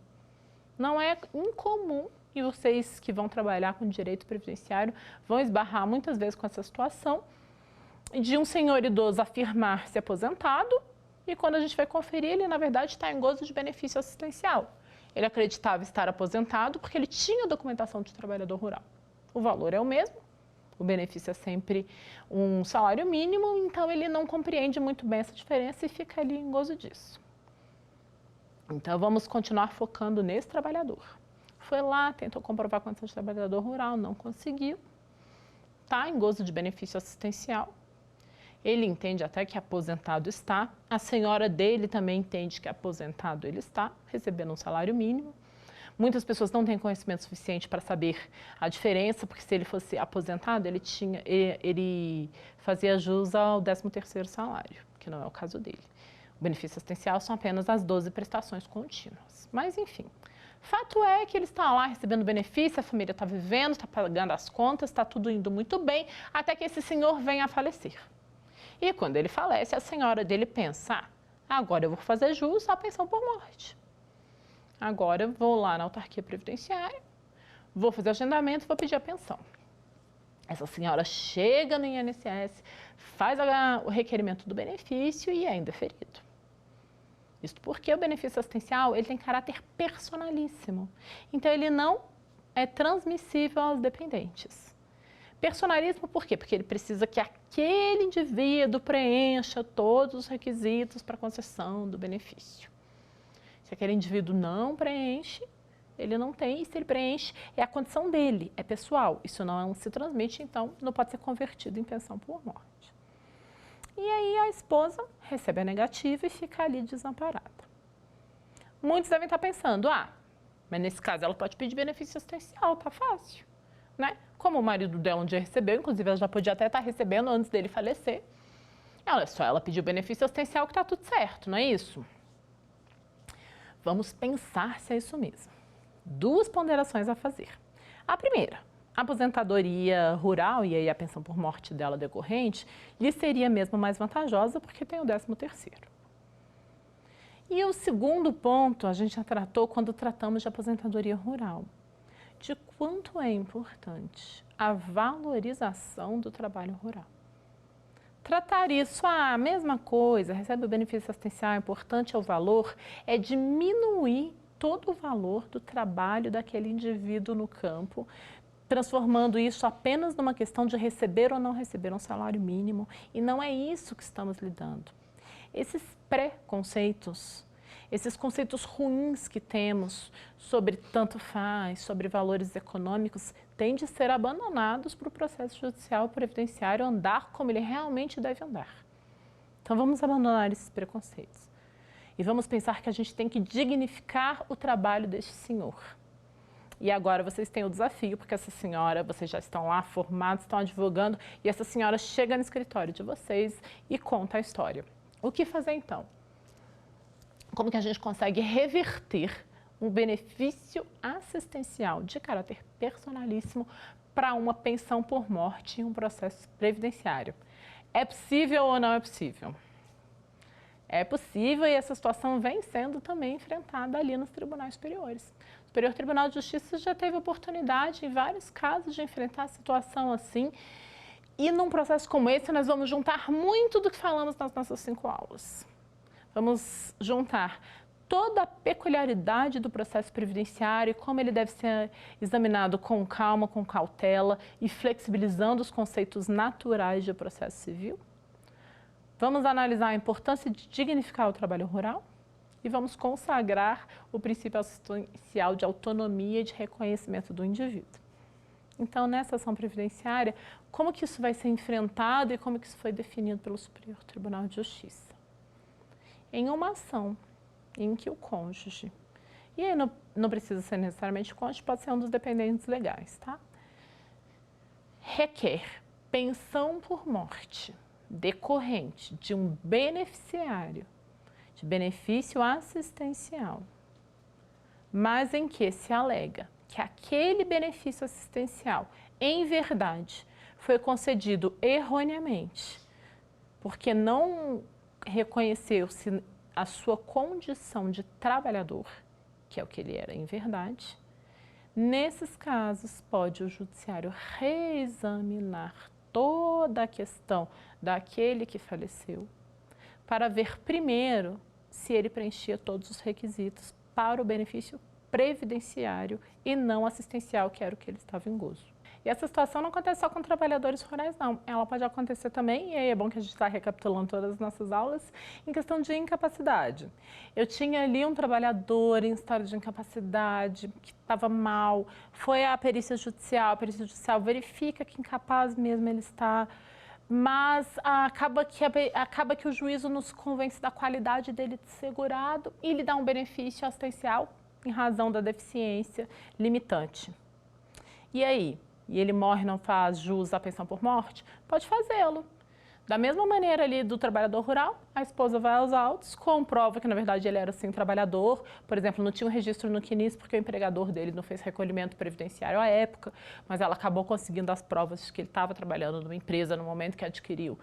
Não é incomum, e vocês que vão trabalhar com direito previdenciário vão esbarrar muitas vezes com essa situação, de um senhor idoso afirmar-se aposentado e quando a gente vai conferir, ele na verdade está em gozo de benefício assistencial. Ele acreditava estar aposentado porque ele tinha documentação de trabalhador rural. O valor é o mesmo, o benefício é sempre um salário mínimo, então ele não compreende muito bem essa diferença e fica ali em gozo disso. Então vamos continuar focando nesse trabalhador. Foi lá, tentou comprovar a condição de trabalhador rural, não conseguiu, está em gozo de benefício assistencial. Ele entende até que aposentado está, a senhora dele também entende que aposentado ele está, recebendo um salário mínimo. Muitas pessoas não têm conhecimento suficiente para saber a diferença, porque se ele fosse aposentado, ele fazia jus ao 13º salário, que não é o caso dele. O benefício assistencial são apenas as 12 prestações contínuas. Mas, enfim, fato é que ele está lá recebendo benefício, a família está vivendo, está pagando as contas, está tudo indo muito bem, até que esse senhor venha a falecer. E quando ele falece, a senhora dele pensa, agora eu vou fazer jus à pensão por morte. Agora eu vou lá na autarquia previdenciária, vou fazer agendamento e vou pedir a pensão. Essa senhora chega no INSS, faz o requerimento do benefício e é indeferido. Isso porque o benefício assistencial ele tem caráter personalíssimo. Então, ele não é transmissível aos dependentes. Personalismo por quê? Porque ele precisa que aquele indivíduo preencha todos os requisitos para concessão do benefício. Se aquele indivíduo não preenche, ele não tem, e se ele preenche, é a condição dele, é pessoal. Isso não se transmite, então não pode ser convertido em pensão por morte. E aí a esposa recebe a negativa e fica ali desamparada. Muitos devem estar pensando, mas nesse caso ela pode pedir benefício assistencial, tá fácil, né? Como o marido dela um dia recebeu, inclusive ela já podia até estar recebendo antes dele falecer. Olha só, ela pediu benefício assistencial que está tudo certo, não é isso? Vamos pensar se é isso mesmo. Duas ponderações a fazer. A primeira, a aposentadoria rural, e aí a pensão por morte dela decorrente, lhe seria mesmo mais vantajosa porque tem o 13º. E o segundo ponto, a gente já tratou quando tratamos de aposentadoria rural, de quanto é importante a valorização do trabalho rural. Tratar isso, a mesma coisa, recebe o benefício assistencial, importante é o valor, é diminuir todo o valor do trabalho daquele indivíduo no campo, transformando isso apenas numa questão de receber ou não receber um salário mínimo. E não é isso que estamos lidando. Esses pré-conceitos, esses conceitos ruins que temos sobre tanto faz, sobre valores econômicos, têm de ser abandonados para o processo judicial previdenciário andar como ele realmente deve andar. Então vamos abandonar esses preconceitos e vamos pensar que a gente tem que dignificar o trabalho deste senhor. E agora vocês têm o desafio, porque essa senhora, vocês já estão lá formados, estão advogando, e essa senhora chega no escritório de vocês e conta a história. O que fazer então? Como que a gente consegue reverter um benefício assistencial de caráter personalíssimo para uma pensão por morte em um processo previdenciário? É possível ou não é possível? É possível e essa situação vem sendo também enfrentada ali nos tribunais superiores. O Superior Tribunal de Justiça já teve oportunidade em vários casos de enfrentar a situação assim. E num processo como esse, nós vamos juntar muito do que falamos nas nossas 5 aulas. Vamos juntar toda a peculiaridade do processo previdenciário, como ele deve ser examinado com calma, com cautela e flexibilizando os conceitos naturais de processo civil. Vamos analisar a importância de dignificar o trabalho rural e vamos consagrar o princípio assistencial de autonomia e de reconhecimento do indivíduo. Então, nessa ação previdenciária, como que isso vai ser enfrentado e como que isso foi definido pelo Superior Tribunal de Justiça? Em uma ação em que o cônjuge, e aí não precisa ser necessariamente o cônjuge, pode ser um dos dependentes legais, tá? Requer pensão por morte decorrente de um beneficiário de benefício assistencial, mas em que se alega que aquele benefício assistencial, em verdade, foi concedido erroneamente, porque não reconheceu-se a sua condição de trabalhador, que é o que ele era em verdade, nesses casos pode o judiciário reexaminar toda a questão daquele que faleceu, para ver primeiro se ele preenchia todos os requisitos para o benefício previdenciário e não assistencial, que era o que ele estava em gozo. E essa situação não acontece só com trabalhadores rurais, não. Ela pode acontecer também, e aí é bom que a gente está recapitulando todas as nossas aulas, em questão de incapacidade. Eu tinha ali um trabalhador em estado de incapacidade, que estava mal, foi à perícia judicial, a perícia judicial verifica que incapaz mesmo ele está, mas acaba que o juízo nos convence da qualidade dele de segurado e lhe dá um benefício assistencial em razão da deficiência limitante. E aí? E ele morre, não faz jus à pensão por morte? Pode fazê-lo. Da mesma maneira ali do trabalhador rural, a esposa vai aos autos, comprova que na verdade ele era sim trabalhador, por exemplo, não tinha um registro no CNIS porque o empregador dele não fez recolhimento previdenciário à época, mas ela acabou conseguindo as provas de que ele estava trabalhando numa empresa no momento que adquiriu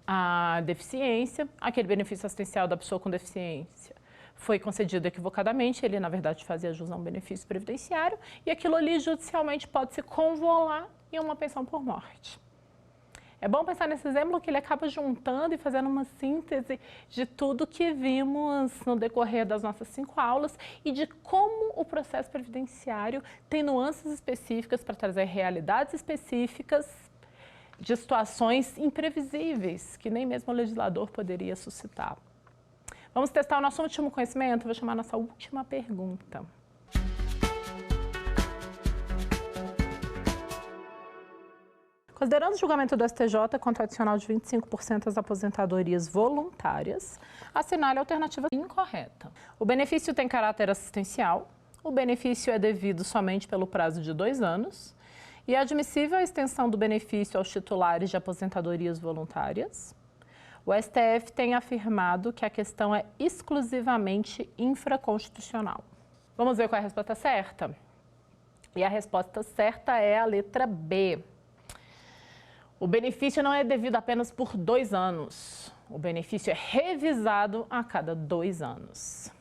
a deficiência, aquele benefício assistencial da pessoa com deficiência foi concedido equivocadamente, ele na verdade fazia jus a um benefício previdenciário e aquilo ali judicialmente pode se convolar em uma pensão por morte. É bom pensar nesse exemplo que ele acaba juntando e fazendo uma síntese de tudo que vimos no decorrer das nossas 5 aulas e de como o processo previdenciário tem nuances específicas para trazer realidades específicas de situações imprevisíveis que nem mesmo o legislador poderia suscitar. Vamos testar o nosso último conhecimento? Vou chamar a nossa última pergunta. Considerando o julgamento do STJ quanto ao adicional de 25% às aposentadorias voluntárias, assinale a alternativa incorreta. O benefício tem caráter assistencial, o benefício é devido somente pelo prazo de 2 anos e é admissível a extensão do benefício aos titulares de aposentadorias voluntárias. O STF tem afirmado que a questão é exclusivamente infraconstitucional. Vamos ver qual é a resposta certa? E a resposta certa é a letra B. O benefício não é devido apenas por 2 anos. O benefício é revisado a cada 2 anos.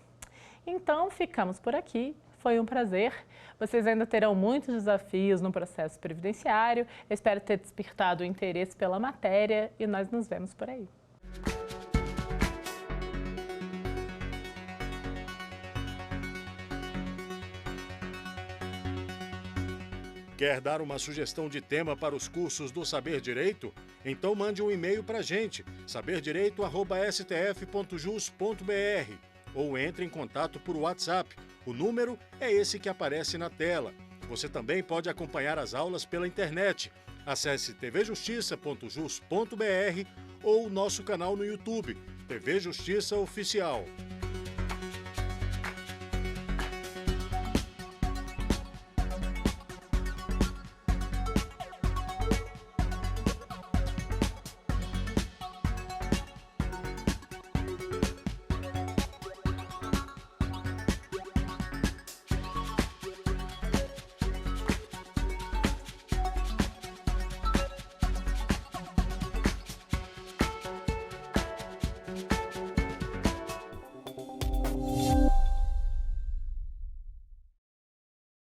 Então, ficamos por aqui. Foi um prazer. Vocês ainda terão muitos desafios no processo previdenciário. Eu espero ter despertado o interesse pela matéria e nós nos vemos por aí. Quer dar uma sugestão de tema para os cursos do Saber Direito? Então mande um e-mail para a gente, saberdireito@stf.jus.br, ou entre em contato por WhatsApp. O número é esse que aparece na tela. Você também pode acompanhar as aulas pela internet. Acesse tvjustiça.jus.br ou o nosso canal no YouTube, TV Justiça Oficial.